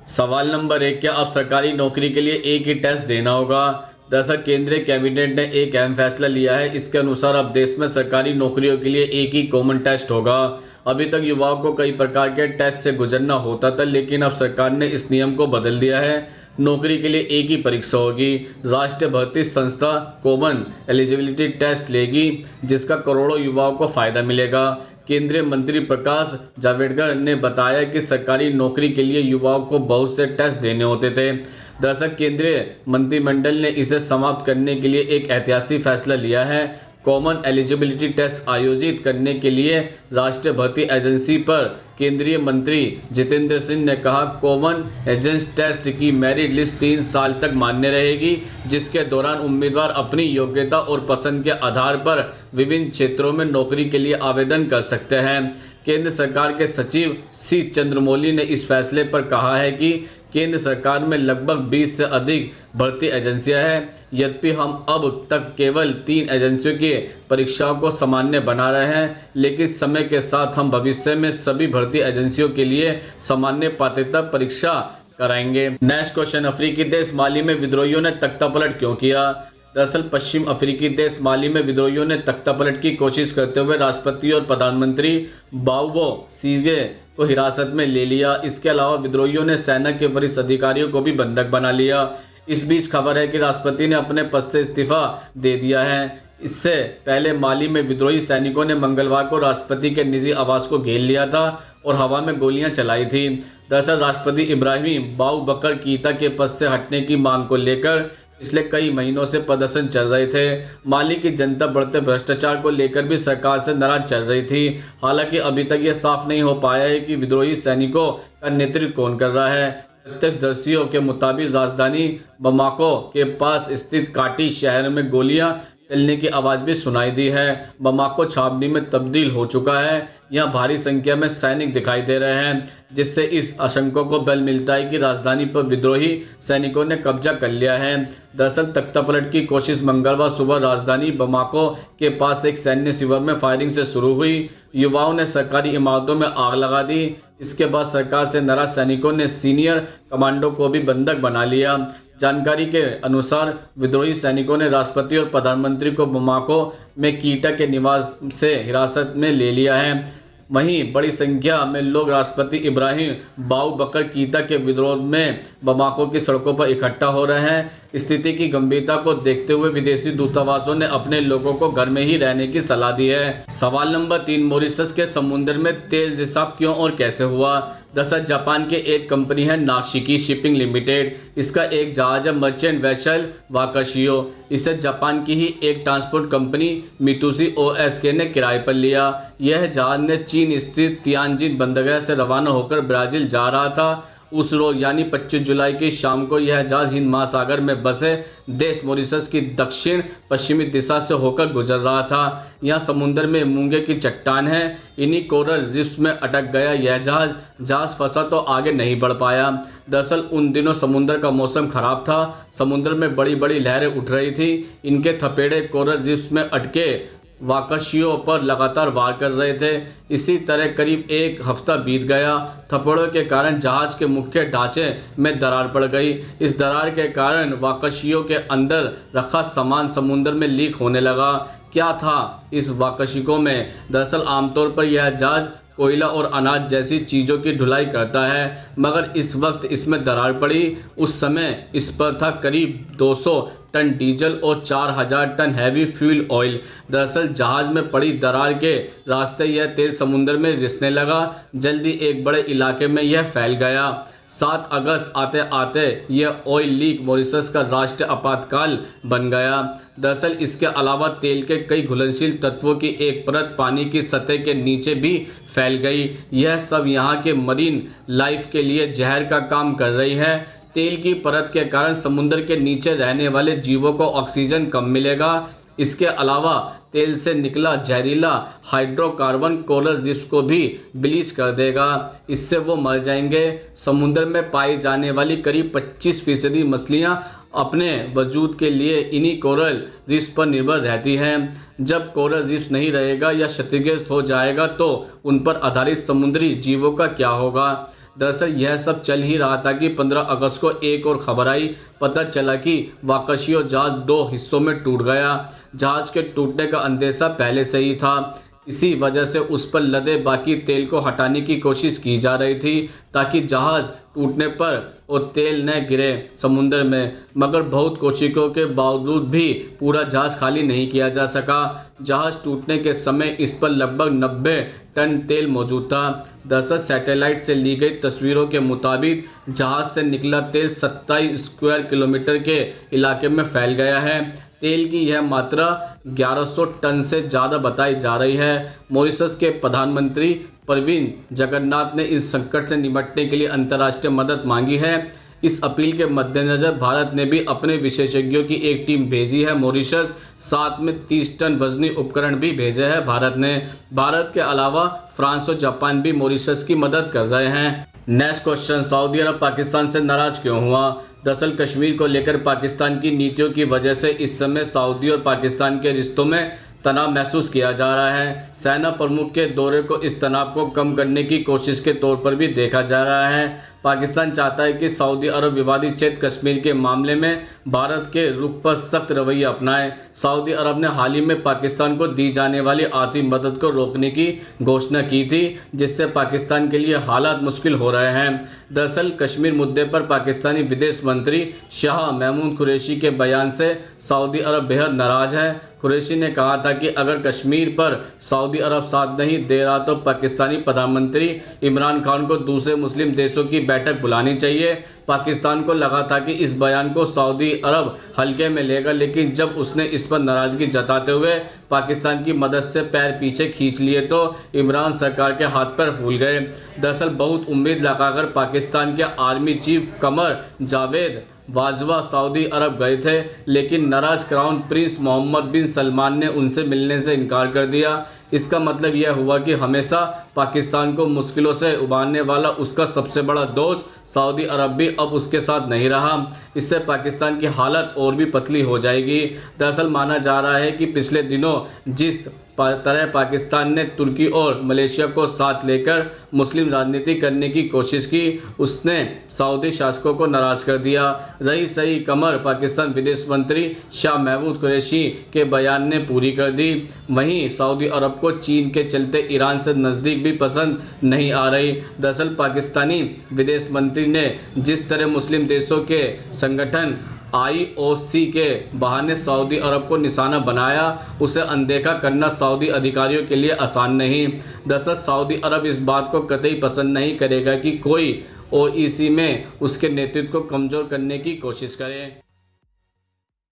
सवाल नंबर 1, क्या अब सरकारी नौकरी के लिए एक ही टेस्ट देना होगा? दरअसल केंद्रीय कैबिनेट ने एक अहम फैसला लिया है। इसके अनुसार अब देश में सरकारी नौकरियों के लिए एक ही कॉमन टेस्ट होगा। अभी तक युवाओं को कई प्रकार के टेस्ट से गुजरना होता था, लेकिन अब सरकार ने इस नियम को बदल दिया है। नौकरी के लिए एक ही परीक्षा होगी। राष्ट्रीय भर्ती संस्था कॉमन एलिजिबिलिटी टेस्ट लेगी, जिसका करोड़ों युवाओं को फायदा मिलेगा। केंद्रीय मंत्री प्रकाश जावड़ेकर ने बताया कि सरकारी नौकरी के लिए युवाओं को बहुत से टेस्ट देने होते थे। दरअसल केंद्रीय मंत्रिमंडल ने इसे समाप्त करने के लिए एक ऐतिहासिक फैसला लिया है। कॉमन एलिजिबिलिटी टेस्ट आयोजित करने के लिए राष्ट्रीय भर्ती एजेंसी पर केंद्रीय मंत्री जितेंद्र सिंह ने कहा, कॉमन एजेंस टेस्ट की मेरिट लिस्ट 3 साल तक मान्य रहेगी, जिसके दौरान उम्मीदवार अपनी योग्यता और पसंद के आधार पर विभिन्न क्षेत्रों में नौकरी के लिए आवेदन कर सकते हैं। केंद्र सरकार के सचिव सी चंद्रमौली ने इस फैसले पर कहा है कि केंद्र सरकार में लगभग 20 से अधिक भर्ती एजेंसियां हैं। यद्यपि हम अब तक केवल 3 एजेंसियों की परीक्षाओं को सामान्य बना रहे हैं, लेकिन समय के साथ हम भविष्य में सभी भर्ती एजेंसियों के लिए सामान्य पात्रता परीक्षा कराएंगे। नेक्स्ट क्वेश्चन, अफ्रीकी देश माली में विद्रोहियों ने तख्तापलट क्यों किया? दरअसल पश्चिम अफ्रीकी देश माली में विद्रोहियों ने तख्तापलट की कोशिश करते हुए राष्ट्रपति और प्रधानमंत्री बाउबो सीगे को हिरासत में ले लिया। इसके अलावा विद्रोहियों ने सेना के वरिष्ठ अधिकारियों को भी बंधक बना लिया। इस बीच खबर है कि राष्ट्रपति ने अपने पद से इस्तीफा दे दिया है। इससे पहले माली में विद्रोही सैनिकों ने मंगलवार को राष्ट्रपति के निजी आवास को घेर लिया था और हवा में गोलियां चलाई थी। दरअसल राष्ट्रपति इब्राहिम बाउबकर कीता के पद से हटने की मांग को लेकर पिछले कई महीनों से प्रदर्शन चल रहे थे। माली की जनता बढ़ते भ्रष्टाचार को लेकर भी सरकार से नाराज चल रही थी। हालांकि अभी तक यह साफ नहीं हो पाया है कि विद्रोही सैनिकों का नेतृत्व कौन कर रहा है। प्रत्यक्षदर्शियों के मुताबिक राजधानी बमाको के पास स्थित काटी शहर में गोलियां चलने की आवाज़ भी सुनाई दी है। बमाको छावनी में तब्दील हो चुका है। यहाँ भारी संख्या में सैनिक दिखाई दे रहे हैं, जिससे इस आशंका को बल मिलता है कि राजधानी पर विद्रोही सैनिकों ने कब्जा कर लिया है। दरअसल तख्तापलट की कोशिश मंगलवार सुबह राजधानी बमाको के पास एक सैन्य शिविर में फायरिंग से शुरू हुई। युवाओं ने सरकारी इमारतों में आग लगा दी। इसके बाद सरकार से नाराज सैनिकों ने सीनियर कमांडो को भी बंधक बना लिया। जानकारी के अनुसार विद्रोही सैनिकों ने राष्ट्रपति और प्रधानमंत्री को बमाको में कीटा के निवास से हिरासत में ले लिया है। वहीं बड़ी संख्या में लोग राष्ट्रपति इब्राहिम बाउबकर कीता के विरोध में बमाको की सड़कों पर इकट्ठा हो रहे हैं। स्थिति की गंभीरता को देखते हुए विदेशी दूतावासों ने अपने लोगों को घर में ही रहने की सलाह दी है। सवाल नंबर 3, मॉरिशस के समुद्र में तेल रिसाव क्यों और कैसे हुआ? दरअसल जापान की एक कंपनी है नाकशिकी शिपिंग लिमिटेड। इसका एक जहाज है मर्चेंट वेसल वाकाशियो। इसे जापान की ही एक ट्रांसपोर्ट कंपनी मित्सुबिशी ओएसके ने किराए पर लिया। यह जहाज ने चीन स्थित तियानजिन बंदरगाह से रवाना होकर ब्राज़ील जा रहा था। उस रोज यानी 25 जुलाई की शाम को यह जहाज हिंद महासागर में बसे देश मॉरिशस की दक्षिण पश्चिमी दिशा से होकर गुजर रहा था। यहाँ समुद्र में मूंगे की चट्टान है। इन्हीं कोरल रीफ्स में अटक गया यह जहाज फंसा तो आगे नहीं बढ़ पाया। दरअसल उन दिनों समुद्र का मौसम खराब था। समुद्र में बड़ी बड़ी लहरें उठ रही थी। इनके थपेड़े कोरल रीफ्स में अटके वाकाशियों पर लगातार वार कर रहे थे। इसी तरह करीब एक हफ्ता बीत गया। थप्पड़ों के कारण जहाज के मुख्य ढांचे में दरार पड़ गई। इस दरार के कारण वाकाशियों के अंदर रखा सामान समुद्र में लीक होने लगा। क्या था इस वाकाशिकों में? दरअसल आमतौर पर यह जहाज कोयला और अनाज जैसी चीज़ों की ढुलाई करता है, मगर इस वक्त इसमें दरार पड़ी। उस समय इस पर था करीब 200 टन डीजल और 4000 टन हैवी फ्यूल ऑयल। दरअसल जहाज में पड़ी दरार के रास्ते यह तेल समुद्र में रिसने लगा। जल्दी एक बड़े इलाके में यह फैल गया। 7 अगस्त आते आते यह ऑयल लीक मॉरिशस का राष्ट्रीय आपातकाल बन गया। दरअसल इसके अलावा तेल के कई घुलनशील तत्वों की एक परत पानी की सतह के नीचे भी फैल गई। यह सब यहाँ के मरीन लाइफ के लिए जहर का काम कर रही है। तेल की परत के कारण समुद्र के नीचे रहने वाले जीवों को ऑक्सीजन कम मिलेगा। इसके अलावा तेल से निकला जहरीला हाइड्रोकार्बन कोरल रीफ्स को भी ब्लीच कर देगा। इससे वो मर जाएंगे। समुद्र में पाई जाने वाली करीब 25% मछलियाँ अपने वजूद के लिए इन्हीं कोरल रीफ्स पर निर्भर रहती हैं। जब कोरल रीफ्स नहीं रहेगा या क्षतिग्रस्त हो जाएगा तो उन पर आधारित समुद्री जीवों का क्या होगा? दरअसल यह सब चल ही रहा था कि 15 अगस्त को एक और खबर आई। पता चला कि वाकाशियो जहाज 2 हिस्सों में टूट गया। जहाज के टूटने का अंदेशा पहले से ही था। इसी वजह से उस पर लदे बाकी तेल को हटाने की कोशिश की जा रही थी ताकि जहाज टूटने पर वो तेल न गिरे समुद्र में। मगर बहुत कोशिशों के बावजूद भी पूरा जहाज खाली नहीं किया जा सका। जहाज टूटने के समय इस पर लगभग 90 टन तेल मौजूद था। दरअसल सैटेलाइट से ली गई तस्वीरों के मुताबिक जहाज से निकला तेल 27 स्क्वायर किलोमीटर के इलाके में फैल गया है। तेल की यह मात्रा 1100 टन से ज़्यादा बताई जा रही है। मॉरिशस के प्रधानमंत्री प्रविंद जगन्नाथ ने इस संकट से निपटने के लिए अंतर्राष्ट्रीय मदद मांगी है। इस अपील के मद्देनज़र भारत ने भी अपने विशेषज्ञों की एक टीम भेजी है मॉरिशस। साथ में 30 टन वजनी उपकरण भी भेजे हैं भारत ने। भारत के अलावा फ्रांस और जापान भी मॉरिशस की मदद कर रहे हैं। नेक्स्ट क्वेश्चन, सऊदी अरब पाकिस्तान से नाराज क्यों हुआ? दरअसल कश्मीर को लेकर पाकिस्तान की नीतियों की वजह से इस समय सऊदी और पाकिस्तान के रिश्तों में तनाव महसूस किया जा रहा है। सेना प्रमुख के दौरे को इस तनाव को कम करने की कोशिश के तौर पर भी देखा जा रहा है। पाकिस्तान चाहता है कि सऊदी अरब विवादित क्षेत्र कश्मीर के मामले में भारत के रुख पर सख्त रवैया अपनाए। सऊदी अरब ने हाल ही में पाकिस्तान को दी जाने वाली आर्थिक मदद को रोकने की घोषणा की थी, जिससे पाकिस्तान के लिए हालात मुश्किल हो रहे हैं। दरअसल कश्मीर मुद्दे पर पाकिस्तानी विदेश मंत्री शाह महमूद कुरैशी के बयान से सऊदी अरब बेहद नाराज है। कुरैशी ने कहा था कि अगर कश्मीर पर सऊदी अरब साथ नहीं दे रहा तो पाकिस्तानी प्रधानमंत्री इमरान खान को दूसरे मुस्लिम देशों की बैठक बुलानी चाहिए। पाकिस्तान को लगा था कि इस बयान को सऊदी अरब हल्के में लेगा, लेकिन जब उसने इस पर नाराज़गी जताते हुए पाकिस्तान की मदद से पैर पीछे खींच लिए तो इमरान सरकार के हाथ पैर फूल गए। दरअसल बहुत उम्मीद लगाकर पाकिस्तान के army chief Qamar Javed Bajwa Saudi अरब गए थे, लेकिन नाराज क्राउन प्रिंस मोहम्मद बिन सलमान ने उनसे मिलने से इनकार कर दिया। इसका मतलब यह हुआ कि हमेशा पाकिस्तान को मुश्किलों से उबारने वाला उसका सबसे बड़ा दोस्त सऊदी अरब भी अब उसके साथ नहीं रहा। इससे पाकिस्तान की हालत और भी पतली हो जाएगी। दरअसल माना जा रहा है कि पिछले दिनों जिस तरह पाकिस्तान ने तुर्की और मलेशिया को साथ लेकर मुस्लिम राजनीति करने की कोशिश की, उसने सऊदी शासकों को नाराज़ कर दिया। रही सही कमर पाकिस्तान विदेश मंत्री शाह महमूद कुरैशी के बयान ने पूरी कर दी। वहीं सऊदी अरब को चीन के चलते ईरान से नज़दीक भी पसंद नहीं आ रही। दरअसल पाकिस्तानी विदेश मंत्री ने जिस तरह मुस्लिम देशों के संगठन IOC के बहाने सऊदी अरब को निशाना बनाया, उसे अनदेखा करना सऊदी अधिकारियों के लिए आसान नहीं। दरअसल सऊदी अरब इस बात को कतई पसंद नहीं करेगा कि कोई OIC में उसके नेतृत्व को कमज़ोर करने की कोशिश करे।